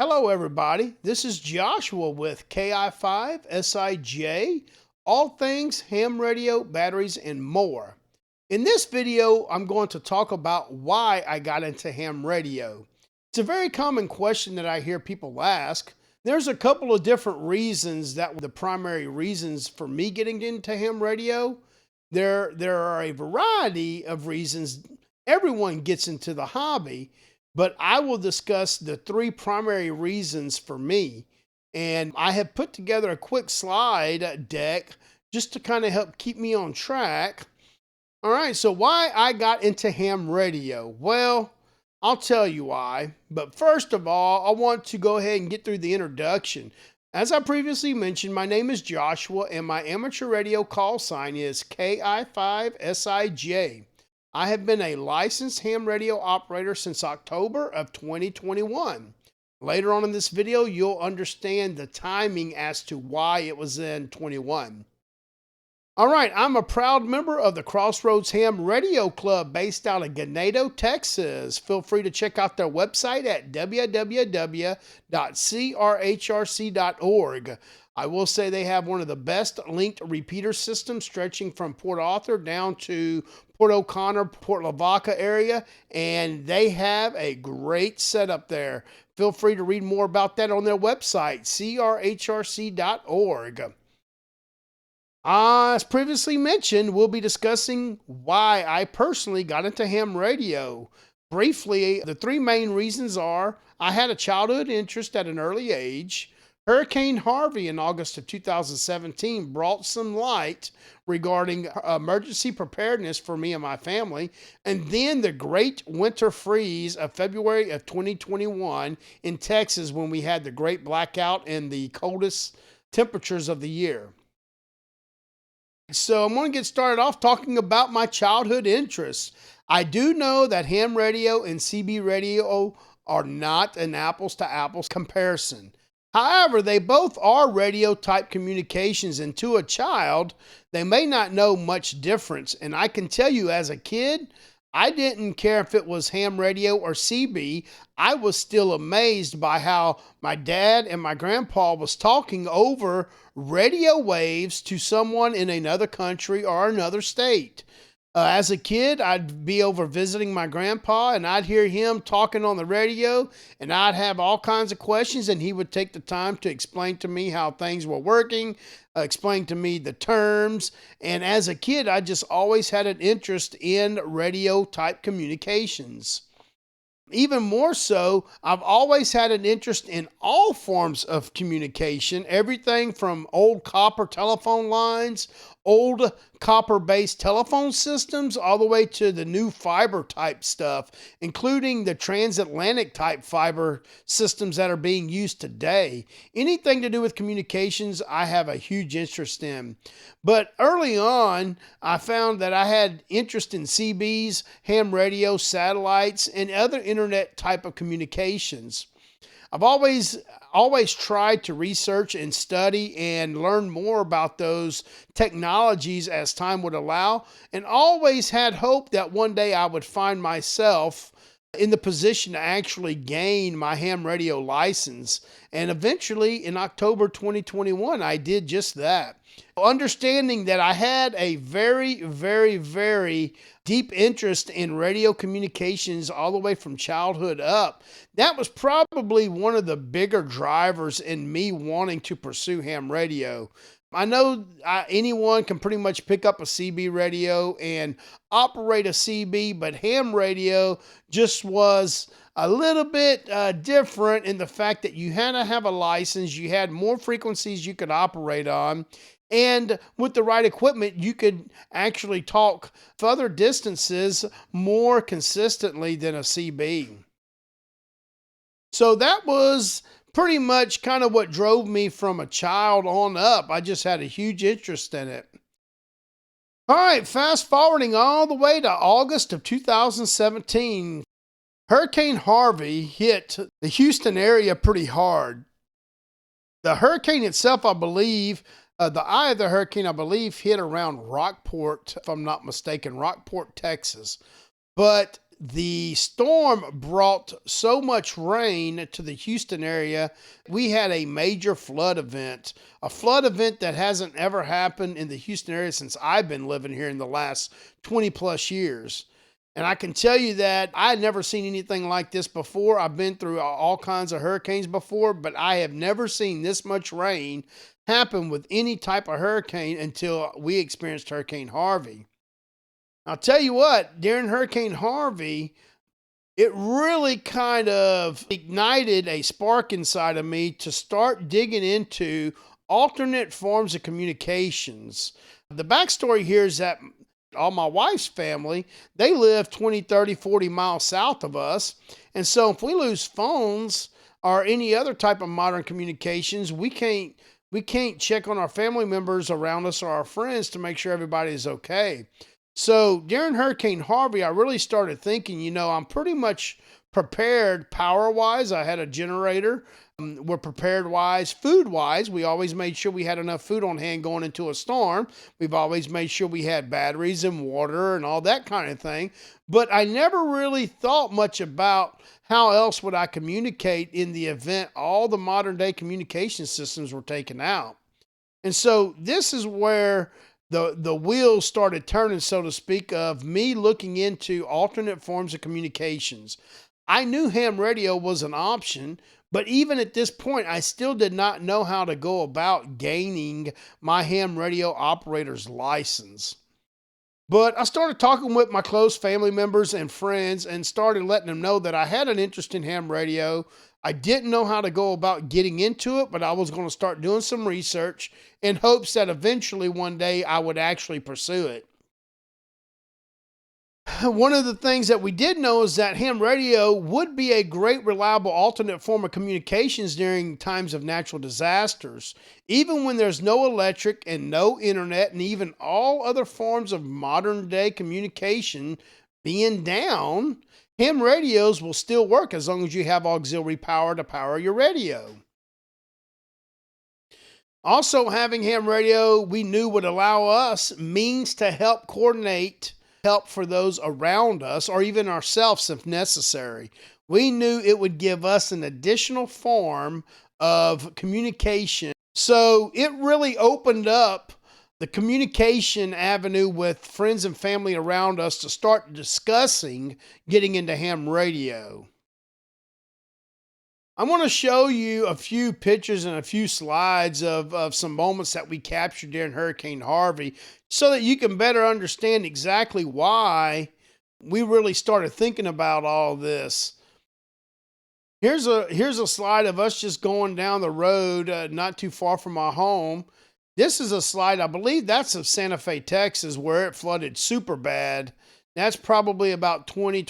Hello, everybody. This is Joshua with KI5SIJ, all things ham radio, batteries, and more. In this video, I'm going to talk about why I got into ham radio. It's a very common question that I hear people ask. There's a couple of different reasons that were the primary reasons for me getting into ham radio. There are a variety of reasons everyone gets into the hobby, but I will discuss the three primary reasons for me. And I have put together a quick slide deck just to kind of help keep me on track. All right, so why I got into ham radio? Well, I'll tell you why. But first of all, I want to go ahead and get through the introduction. As I previously mentioned, my name is Joshua and my amateur radio call sign is KI5SIJ. I have been a licensed ham radio operator since October of 2021. Later on in this video, you'll understand the timing as to why it was in 21. All right, I'm a proud member of the Crossroads Ham Radio Club based out of Ganado, Texas. Feel free to check out their website at www.crhrc.org. I will say they have one of the best linked repeater systems stretching from Port Arthur down to Port O'Connor, Port Lavaca area, and they have a great setup there. Feel free to read more about that on their website, crhrc.org. As previously mentioned, we'll be discussing why I personally got into ham radio. Briefly, the three main reasons are I had a childhood interest at an early age. Hurricane Harvey in August of 2017 brought some light regarding emergency preparedness for me and my family. And then the great winter freeze of February of 2021 in Texas when we had the great blackout and the coldest temperatures of the year. So I'm going to get started off talking about my childhood interests. I do know that ham radio and CB radio are not an apples to apples comparison. However, they both are radio type communications, and to a child, they may not know much difference. And I can tell you as a kid, I didn't care if it was ham radio or CB. I was still amazed by how my dad and my grandpa was talking over radio waves to someone in another country or another state. As a kid, I'd be over visiting my grandpa and I'd hear him talking on the radio and I'd have all kinds of questions and he would take the time to explain to me how things were working, explain to me the terms. And as a kid, I just always had an interest in radio type communications. Even more so, I've always had an interest in all forms of communication, everything from old copper telephone lines, old copper-based telephone systems, all the way to the new fiber type stuff, including the transatlantic type fiber systems that are being used today. Anything to do with communications, I have a huge interest in. But early on, I found that I had interest in CBs, ham radio, satellites, and other internet type of communications. I've always tried to research and study and learn more about those technologies as time would allow, and always had hope that one day I would find myself in the position to actually gain my ham radio license. And eventually in October 2021, I did just that. Understanding that I had a very, very, very deep interest in radio communications all the way from childhood up, that was probably one of the bigger drivers in me wanting to pursue ham radio. I know anyone can pretty much pick up a CB radio and operate a CB, but ham radio just was a little bit different in the fact that you had to have a license, you had more frequencies you could operate on, and with the right equipment, you could actually talk further distances more consistently than a CB. So that was pretty much kind of what drove me from a child on up. I just had a huge interest in it. All right, fast forwarding all the way to August of 2017, Hurricane Harvey hit the Houston area pretty hard. The hurricane itself, I believe, the eye of the hurricane, I believe, hit around Rockport, if I'm not mistaken, Rockport, Texas. But The storm brought so much rain to the Houston area. We had a major a flood event that hasn't ever happened in the Houston area since I've been living here in the last 20 plus years. And I can tell you that I had never seen anything like this before. I've been through all kinds of hurricanes before, but I have never seen this much rain happen with any type of hurricane until we experienced Hurricane Harvey. I'll tell you what, during Hurricane Harvey, it really kind of ignited a spark inside of me to start digging into alternate forms of communications. The backstory here is that all my wife's family, they live 20, 30, 40 miles south of us. And so if we lose phones or any other type of modern communications, we can't check on our family members around us or our friends to make sure everybody is okay. So during Hurricane Harvey, I really started thinking, I'm pretty much prepared power-wise. I had a generator. We're prepared-wise, food-wise. We always made sure we had enough food on hand going into a storm. We've always made sure we had batteries and water and all that kind of thing. But I never really thought much about how else would I communicate in the event all the modern-day communication systems were taken out. And so this is where the wheels started turning, so to speak, of me looking into alternate forms of communications. I knew ham radio was an option, but even at this point, I still did not know how to go about gaining my ham radio operator's license. But I started talking with my close family members and friends and started letting them know that I had an interest in ham radio. I didn't know how to go about getting into it, but I was going to start doing some research in hopes that eventually one day I would actually pursue it. One of the things that we did know is that ham radio would be a great, reliable alternate form of communications during times of natural disasters. Even when there's no electric and no internet and even all other forms of modern day communication being down, ham radios will still work as long as you have auxiliary power to power your radio. Also, having ham radio, we knew would allow us means to help coordinate help for those around us or even ourselves if necessary. We knew it would give us an additional form of communication. So it really opened up the communication avenue with friends and family around us to start discussing getting into ham radio. I want to show you a few pictures and a few slides of some moments that we captured during Hurricane Harvey so that you can better understand exactly why we really started thinking about all this. Here's a slide of us just going down the road not too far from our home. This is a slide, I believe that's of Santa Fe, Texas, where it flooded super bad. That's probably about 20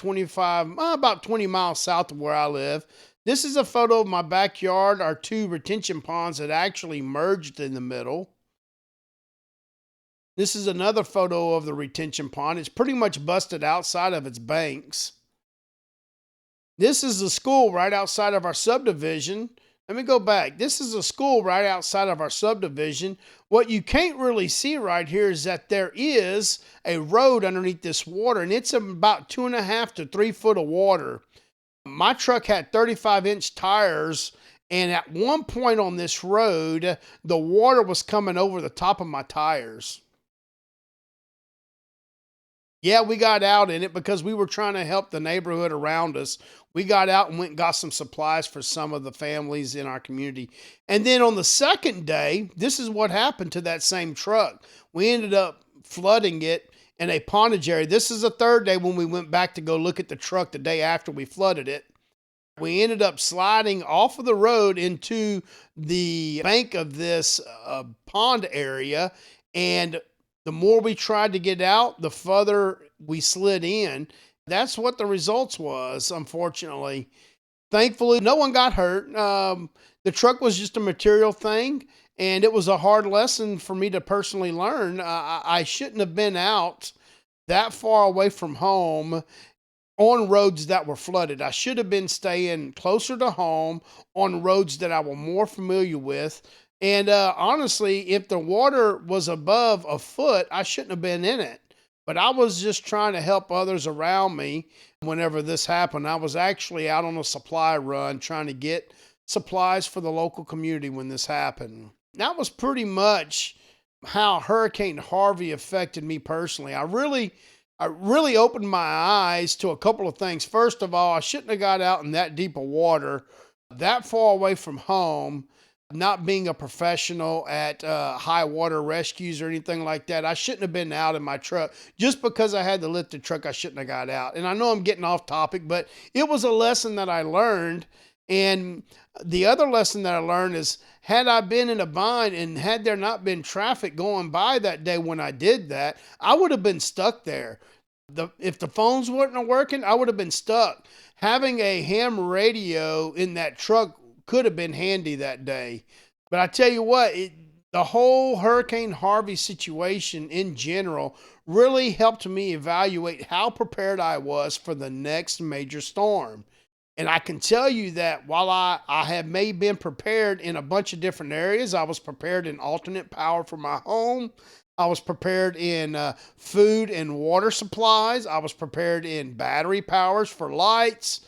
miles south of where I live. This is a photo of my backyard. Our two retention ponds had actually merged in the middle. This is another photo of the retention pond. It's pretty much busted outside of its banks. This is the school right outside of our subdivision. Let me go back. This is a school right outside of our subdivision. What you can't really see right here is that there is a road underneath this water, and it's about 2.5 to 3 foot of water. My truck had 35-inch tires, and at one point on this road, the water was coming over the top of my tires. Yeah, we got out in it because we were trying to help the neighborhood around us. We got out and went and got some supplies for some of the families in our community. And then on the second day, this is what happened to that same truck. We ended up flooding it in a pondage area. This is the third day when we went back to go look at the truck the day after we flooded it. We ended up sliding off of the road into the bank of this pond area, and the more we tried to get out, the further we slid in. That's what the results was, unfortunately. Thankfully, no one got hurt. The truck was just a material thing, and it was a hard lesson for me to personally learn. I shouldn't have been out that far away from home on roads that were flooded. I should have been staying closer to home on roads that I was more familiar with. And honestly, if the water was above a foot, I shouldn't have been in it. but I was just trying to help others around me whenever this happened. I was actually out on a supply run trying to get supplies for the local community when this happened. That was pretty much how Hurricane Harvey affected me personally. I really opened my eyes to a couple of things. First of all, I shouldn't have got out in that deep of water, that far away from home, not being a professional at high water rescues or anything like that. I shouldn't have been out in my truck. Just because I had the lifted truck, I shouldn't have got out. And I know I'm getting off topic, but it was a lesson that I learned. And the other lesson that I learned is, had I been in a bind and had there not been traffic going by that day when I did that, I would have been stuck there. If the phones weren't working, I would have been stuck. Having a ham radio in that truck could have been handy that day. But I tell you what, the whole Hurricane Harvey situation in general really helped me evaluate how prepared I was for the next major storm. And I can tell you that while I have maybe been prepared in a bunch of different areas, I was prepared in alternate power for my home. I was prepared in food and water supplies. I was prepared in battery powers for lights.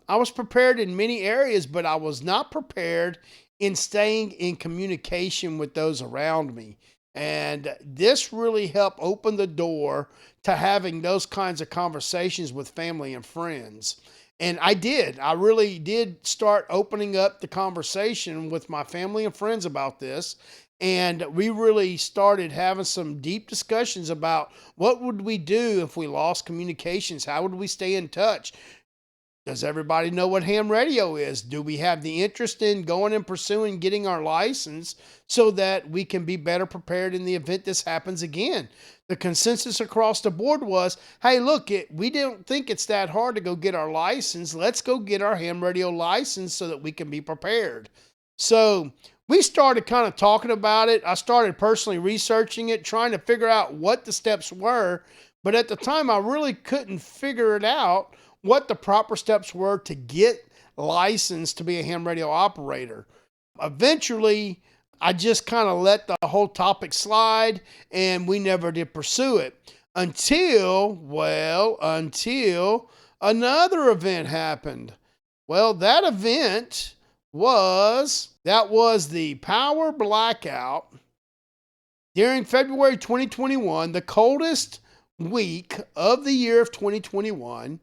I was prepared in many areas, but I was not prepared in staying in communication with those around me. And this really helped open the door to having those kinds of conversations with family and friends. And I really did start opening up the conversation with my family and friends about this. And we really started having some deep discussions about what would we do if we lost communications? How would we stay in touch? Does everybody know what ham radio is? Do we have the interest in going and pursuing getting our license so that we can be better prepared in the event this happens again? The consensus across the board was, hey, look, we don't think it's that hard to go get our license. Let's go get our ham radio license so that we can be prepared. So we started kind of talking about it. I started personally researching it, trying to figure out what the steps were. But at the time, I really couldn't figure it out what the proper steps were to get licensed to be a ham radio operator. Eventually, I just kind of let the whole topic slide and we never did pursue it until another event happened. Well, that event was the power blackout during February 2021, the coldest week of the year of 2021.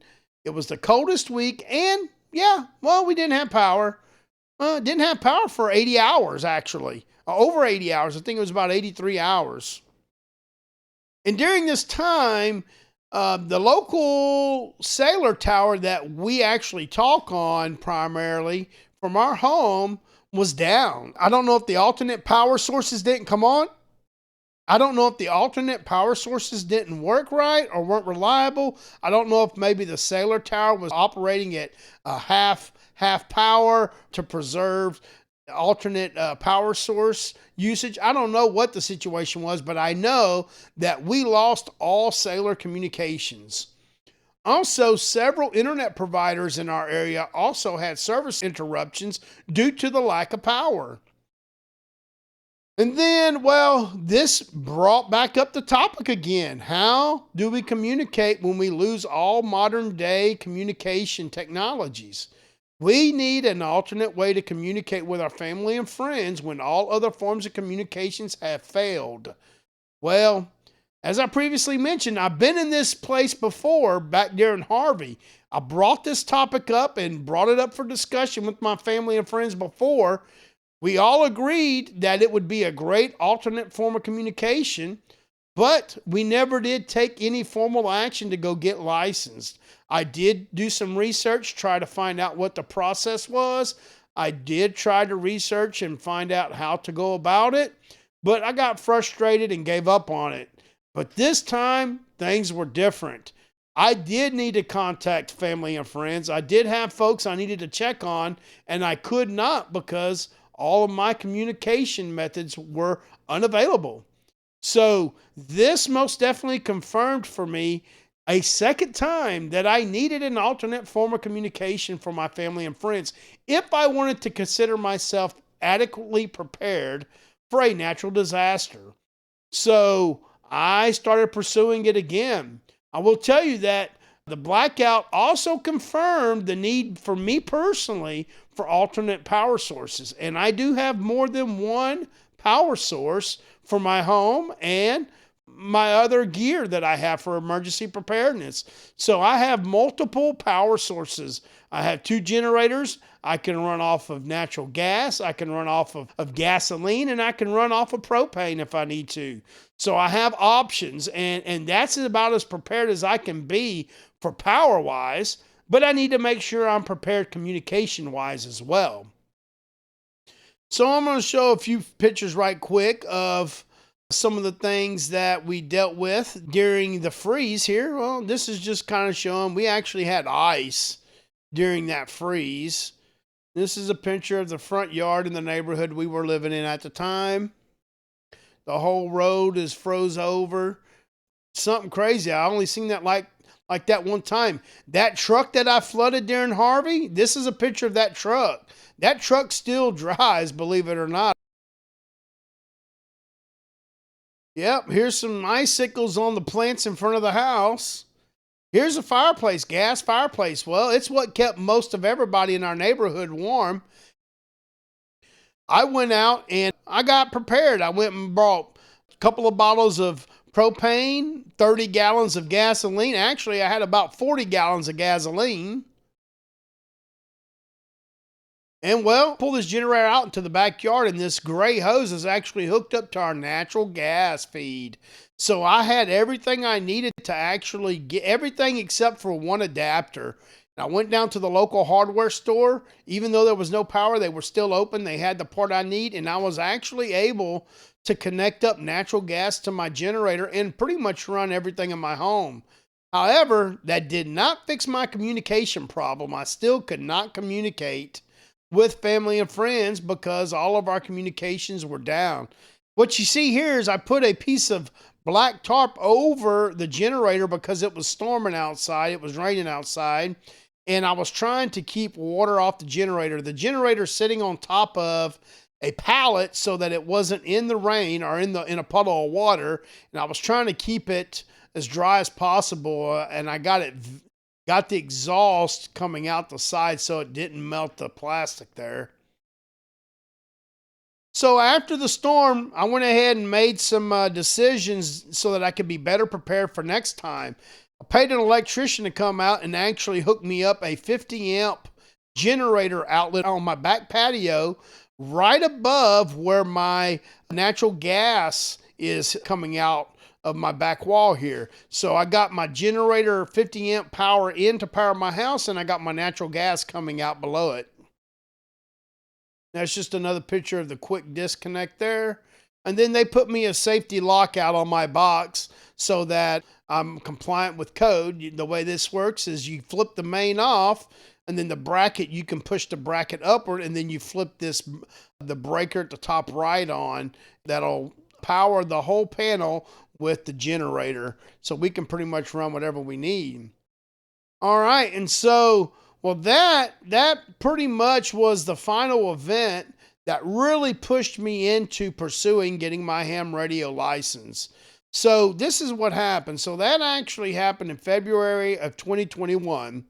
It was the coldest week, and we didn't have power. Didn't have power for 80 hours, actually. Over 80 hours. I think it was about 83 hours. And during this time, the local cellular tower that we actually talk on primarily from our home was down. I don't know if the alternate power sources didn't come on. I don't know if the alternate power sources didn't work right or weren't reliable. I don't know if maybe the cellular tower was operating at half power to preserve alternate power source usage. I don't know what the situation was, but I know that we lost all cellular communications. Also, several internet providers in our area also had service interruptions due to the lack of power. And then, this brought back up the topic again. How do we communicate when we lose all modern day communication technologies? We need an alternate way to communicate with our family and friends when all other forms of communications have failed. Well, as I previously mentioned, I've been in this place before back during Harvey. I brought this topic up and brought it up for discussion with my family and friends before. We all agreed that it would be a great alternate form of communication, but we never did take any formal action to go get licensed. I did do some research, try to find out what the process was. I did try to research and find out how to go about it, but I got frustrated and gave up on it. But this time, things were different. I did need to contact family and friends. I did have folks I needed to check on, and I could not because all of my communication methods were unavailable. So this most definitely confirmed for me a second time that I needed an alternate form of communication for my family and friends if I wanted to consider myself adequately prepared for a natural disaster. So I started pursuing it again. I will tell you that the blackout also confirmed the need for me personally for alternate power sources. And I do have more than one power source for my home and my other gear that I have for emergency preparedness. So I have multiple power sources. I have 2 generators. I can run off of natural gas. I can run off of gasoline, and I can run off of propane if I need to. So I have options, and that's about as prepared as I can be for power-wise, but I need to make sure I'm prepared communication-wise as well. So I'm going to show a few pictures right quick of some of the things that we dealt with during the freeze here. Well, this is just kind of showing we actually had ice during that freeze. This is a picture of the front yard in the neighborhood we were living in at the time. The whole road is froze over. Something crazy. I only seen that like that one time. That truck that I flooded during Harvey, this is a picture of that truck. That truck still dries, believe it or not. Yep, here's some icicles on the plants in front of the house. Here's a fireplace, gas fireplace. Well, it's what kept most of everybody in our neighborhood warm. I went out and I got prepared. I went and bought a couple of bottles of propane, 30 gallons of gasoline. Actually, I had about 40 gallons of gasoline. And well, pull this generator out into the backyard, and this gray hose is actually hooked up to our natural gas feed. So I had everything I needed to actually get everything except for one adapter. And I went down to the local hardware store. Even though there was no power, they were still open. They had the part I need, and I was actually able to connect up natural gas to my generator and pretty much run everything in my home. However, that did not fix my communication problem. I still could not communicate with family and friends because all of our communications were down. What you see here is I put a piece of black tarp over the generator because it was storming outside. It was raining outside. And I was trying to keep water off the generator. The generator sitting on top of a pallet so that it wasn't in the rain or in a puddle of water. And I was trying to keep it as dry as possible. And I got the exhaust coming out the side so it didn't melt the plastic there. So after the storm, I went ahead and made some decisions so that I could be better prepared for next time. I paid an electrician to come out and actually hook me up a 50 amp generator outlet on my back patio right above where my natural gas is coming out of my back wall here. So I got my generator 50 amp power in to power my house, and I got my natural gas coming out below it. That's just another picture of the quick disconnect there. And then they put me a safety lockout on my box so that I'm compliant with code. The way this works is you flip the main off, and then the bracket, you can push the bracket upward, and then you flip the breaker at the top right on. That'll power the whole panel with the generator, so we can pretty much run whatever we need. All right, and so, well, that pretty much was the final event that really pushed me into pursuing getting my ham radio license. So this is what happened. So that actually happened in February of 2021.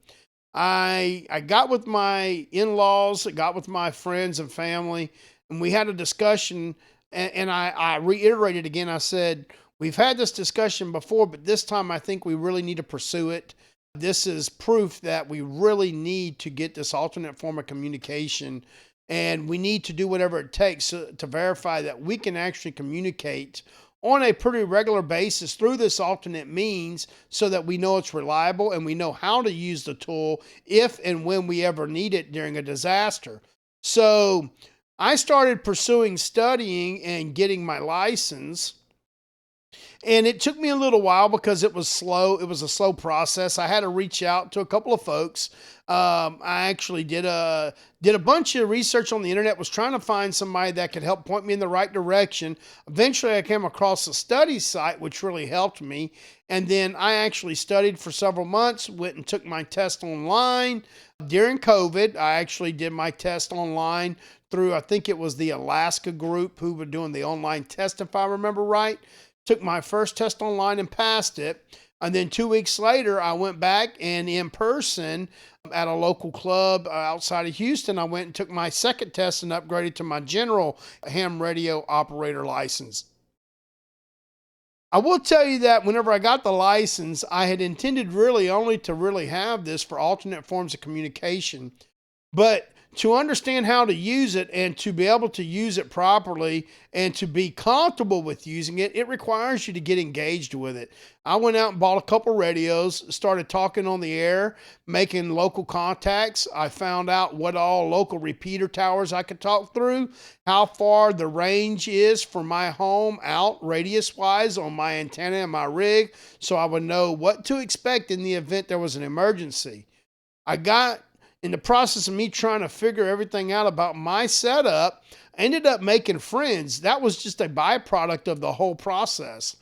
I got with my in-laws, got with my friends and family, and we had a discussion, and I reiterated again. I said, we've had this discussion before, but this time I think we really need to pursue it. This is proof that we really need to get this alternate form of communication, and we need to do whatever it takes to verify that we can actually communicate on a pretty regular basis through this alternate means so that we know it's reliable and we know how to use the tool if and when we ever need it during a disaster. So I started pursuing studying and getting my license. And it took me a little while because it was slow. It was a slow process. I had to reach out to a couple of folks. I actually did a bunch of research on the internet, was trying to find somebody that could help point me in the right direction. Eventually, I came across a study site, which really helped me. And then I actually studied for several months, went and took my test online. During COVID, I actually did my test online through, I think it was the Alaska group who were doing the online test, if I remember right. took my first test online and passed it. And then 2 weeks later, I went back and in person at a local club outside of Houston, I went and took my second test and upgraded to my general ham radio operator license. I will tell you that whenever I got the license, I had intended really only to really have this for alternate forms of communication. But to understand how to use it and to be able to use it properly and to be comfortable with using it, it requires you to get engaged with it. I went out and bought a couple radios, started talking on the air, making local contacts. I found out what all local repeater towers I could talk through, how far the range is from my home out radius-wise on my antenna and my rig, so I would know what to expect in the event there was an emergency. I got in the process of me trying to figure everything out about my setup, I ended up making friends. That was just a byproduct of the whole process.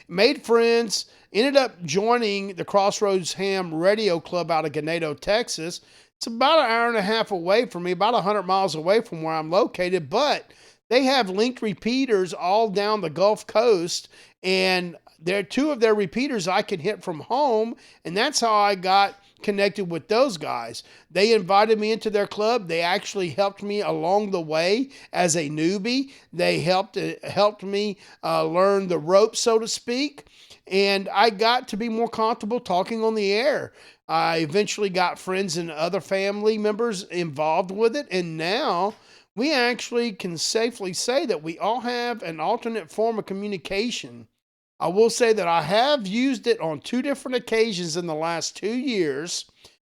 Made friends, ended up joining the Crossroads Ham Radio Club out of Ganado, Texas. It's about an hour and a half away from me, about 100 miles away from where I'm located, but they have linked repeaters all down the Gulf Coast, and there are two of their repeaters I can hit from home, and that's how I got connected with those guys. They invited me into their club. They actually helped me along the way as a newbie. They helped me learn the ropes, so to speak, and I got to be more comfortable talking on the air. I eventually got friends and other family members involved with it, and now we actually can safely say that we all have an alternate form of communication. I will say that I have used it on 2 different occasions in the last 2 years.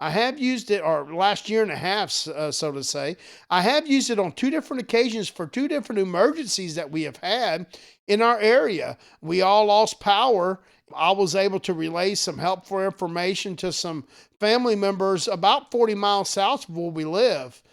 I have used it, or last year and a half, so to say. I have used it on 2 different occasions for 2 different emergencies that we have had in our area. We all lost power. I was able to relay some helpful information to some family members about 40 miles south of where we live.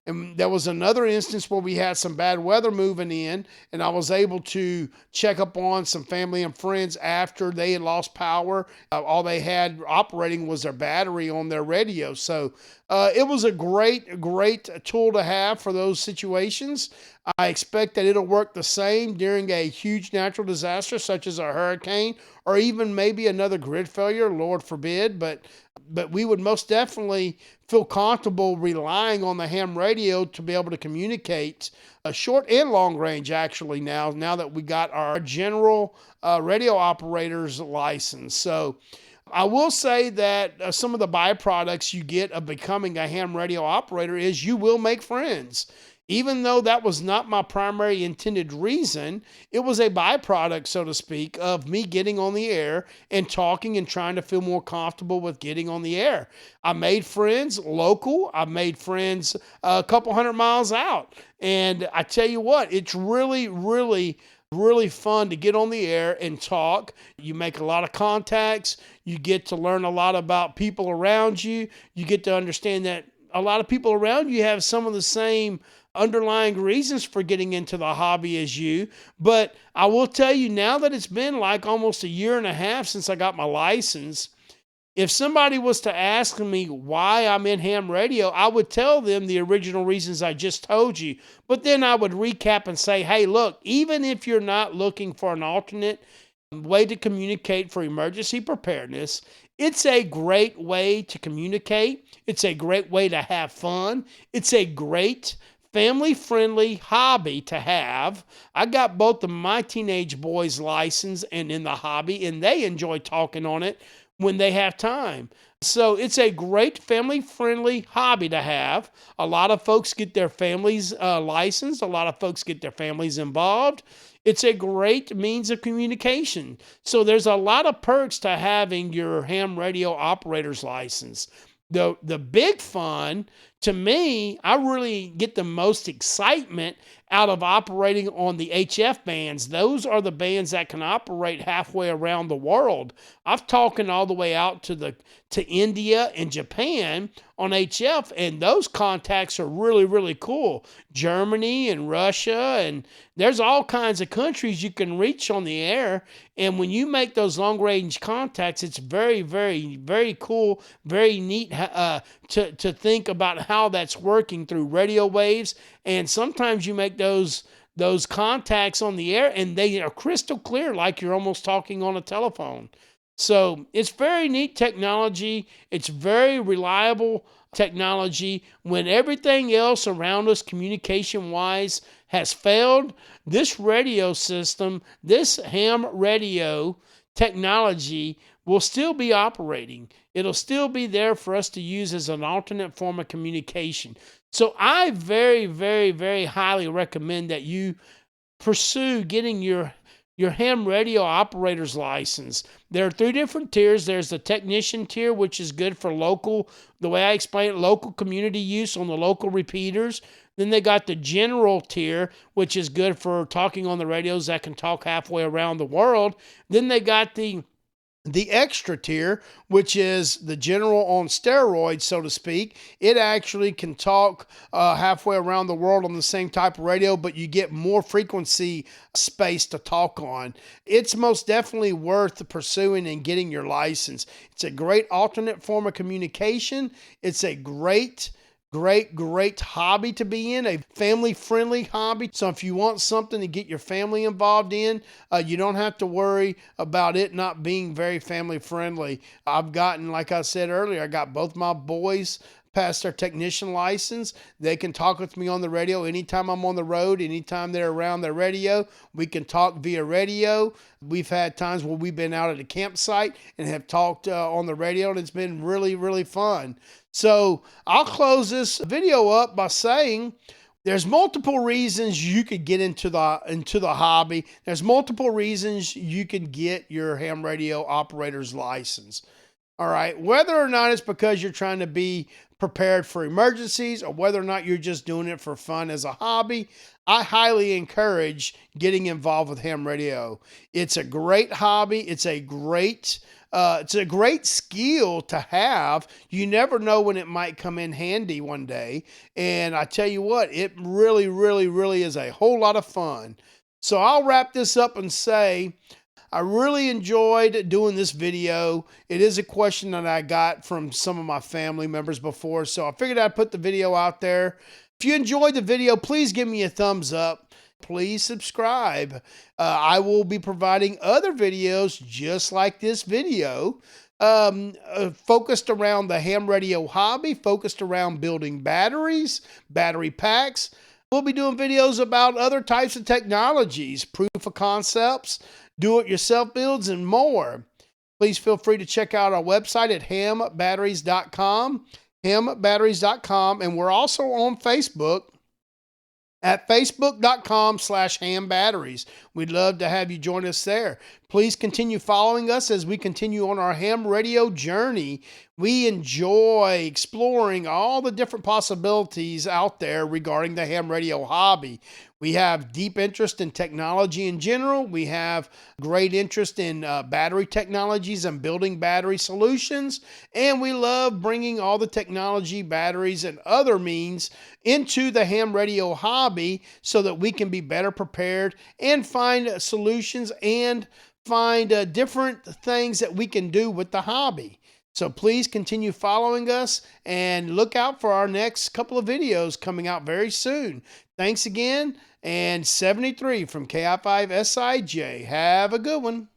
And there was another instance where we had some bad weather moving in, and I was able to check up on some family and friends after they had lost power. All they had operating was their battery on their radio. So it was a great tool to have for those situations. I expect that it'll work the same during a huge natural disaster such as a hurricane or even maybe another grid failure, Lord forbid. But we would most definitely feel comfortable relying on the ham radio to be able to communicate short and long range, actually, now that we got our general radio operator's license. So I will say that some of the byproducts you get of becoming a ham radio operator is you will make friends. Even though that was not my primary intended reason, it was a byproduct, so to speak, of me getting on the air and talking and trying to feel more comfortable with getting on the air. I made friends local. I made friends a couple 100 miles out. And I tell you what, it's really fun to get on the air and talk. You make a lot of contacts. You get to learn a lot about people around you. You get to understand that a lot of people around you have some of the same underlying reasons for getting into the hobby as you. But I will tell you, now that it's been like almost a year and a half since I got my license, if somebody was to ask me why I'm in ham radio, I would tell them the original reasons I just told you. But then I would recap and say, hey, look, even if you're not looking for an alternate way to communicate for emergency preparedness, it's a great way to communicate. It's a great way to have fun. It's a great family-friendly hobby to have. I got both of my teenage boys licensed and in the hobby, and they enjoy talking on it when they have time. So it's a great family-friendly hobby to have. A lot of folks get their families licensed. A lot of folks get their families involved. It's a great means of communication. So there's a lot of perks to having your ham radio operator's license. The big fun, to me, I really get the most excitement out of operating on the HF bands. Those are the bands that can operate halfway around the world. I've talking all the way out to India and Japan on HF, and those contacts are really cool. Germany and Russia, and there's all kinds of countries you can reach on the air. And when you make those long-range contacts, it's very cool, very neat to think about how that's working through radio waves. And sometimes you make those those contacts on the air, and they are crystal clear, like you're almost talking on a telephone. So it's very neat technology. It's very reliable technology. When everything else around us, communication wise, has failed, this radio system, this ham radio technology will still be operating. It'll still be there for us to use as an alternate form of communication. So I very, very, very highly recommend that you pursue getting your ham radio operator's license. There are 3 different tiers. There's the technician tier, which is good for local, the way I explain it, local community use on the local repeaters. Then they got the general tier, which is good for talking on the radios that can talk halfway around the world. Then they got the extra tier, which is the general on steroids, so to speak. It actually can talk halfway around the world on the same type of radio, but you get more frequency space to talk on. It's most definitely worth pursuing and getting your license. It's a great alternate form of communication. It's a great hobby to be in, a family-friendly hobby. So if you want something to get your family involved in, you don't have to worry about it not being very family-friendly. I've gotten, like I said earlier, I got both my boys past their technician license. They can talk with me on the radio anytime I'm on the road, anytime they're around their radio. We can talk via radio. We've had times where we've been out at a campsite and have talked on the radio, and it's been really, really fun. So I'll close this video up by saying there's multiple reasons you could get into the hobby. There's multiple reasons you can get your ham radio operator's license. All right, whether or not it's because you're trying to be prepared for emergencies or whether or not you're just doing it for fun as a hobby, I highly encourage getting involved with ham radio. It's a great hobby. It's a great skill to have. You never know when it might come in handy one day. And I tell you what, it really, really, really is a whole lot of fun. So I'll wrap this up and say, I really enjoyed doing this video. It is a question that I got from some of my family members before, so I figured I'd put the video out there. If you enjoyed the video, please give me a thumbs up. Please subscribe. I will be providing other videos just like this video, focused around the ham radio hobby, focused around building batteries, battery packs. We'll be doing videos about other types of technologies, proof of concepts, do-it-yourself builds, and more. Please feel free to check out our website at hambatteries.com, hambatteries.com, and we're also on Facebook at facebook.com/hambatteries. We'd love to have you join us there. Please continue following us as we continue on our ham radio journey. We enjoy exploring all the different possibilities out there regarding the ham radio hobby. We have deep interest in technology in general. We have great interest in battery technologies and building battery solutions. And we love bringing all the technology, batteries, and other means into the ham radio hobby so that we can be better prepared and find solutions and find different things that we can do with the hobby. So please continue following us and look out for our next couple of videos coming out very soon. Thanks again, and 73 from KI5SIJ. Have a good one.